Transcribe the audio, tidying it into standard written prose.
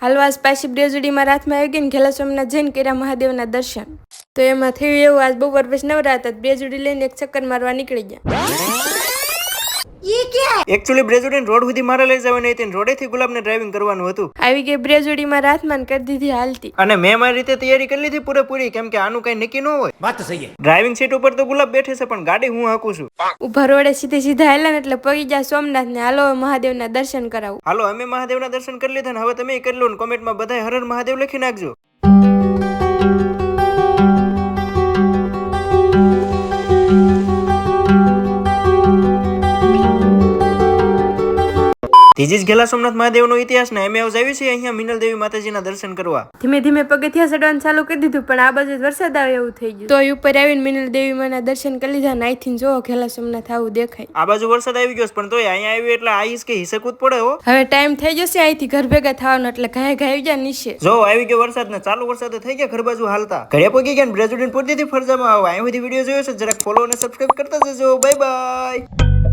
હાલવાસ પાછી બ્રેજુડીમાં રાતમાં આવી ગઈ ને ઘેલા સોમનાથ જઈને કર્યા મહાદેવના દર્શન. તો એમાં થયું એવું, આજ બપોર પછી નવરાત બ્રેજુડી લઈને એક ચક્કર મારવા નીકળી ગયા. એકચ્યુઅલી બ્રેજુડીન રોડ સુધી મારે લઈ જવાની હતી, રોડેથી ગુલાબને ડ્રાઇવિંગ કરવાનું હતું. આવી ગઈ બ્રેજુડીમાં રાતમાં કરી દીધી હાલતી. અને મેં મારી રીતે તૈયારી કરી લીધી પૂરેપૂરી, કેમ કે આનું કઈ નક્કી ન હોય. વાત સહી. ડ્રાઇવિંગ સીટ ઉપર તો ગુલાબ બેઠે છે, પણ ગાડી હું હાકું છું. ઉભા રોડે સીધા હાલ્યા ને એટલે પગી ગયા સોમનાથ ને. હાલો મહાદેવના દર્શન કરાવું. હાલો અમે મહાદેવના દર્શન કરી લીધા ને હવે તમે કરી લો ને કોમેન્ટમાં બધા હર હર મહાદેવ લખી નાખજો. તેજી ઘેલા સોમનાથ મહાદેવનો ઇતિહાસ ને અમે આવી છે અહીંયા મિનલ દેવી માતાજીના દર્શન કરવા. ધીમે ધીમે પગથિયા ચડવાનું ચાલુ કરી દીધું, પણ આ બાજુ વરસાદ આવે એવું થઈ ગયું. તો ઉપર આવીને મિનલ દેવી માના દર્શન કરી લીધા. અહીંથી જો ઘેલા સોમનાથ આવું દેખાય. આ બાજુ વરસાદ આવી ગયો પણ તોય અહીંયા આવ્યું એટલે આઈસ કે હિસકવું જ પડે હો. હવે ટાઈમ થઈ જશે અહીંથી ઘર ભેગા થવાનો, એટલે ઘાય આવી ગયા નીચે. જો આવી ગયો વરસાદ ને ચાલુ વરસાદ થઈ ગયા ઘર બાજુ હાલતા. ઘરે પગી ગયા બ્રેજુડીન પૂરી દીધી ફરજામાં. આવો અહીં બધી વિડીયો જોયો છે, જરાક ફોલો અને સબસ્ક્રાઇબ કરતા જજો. Bye bye.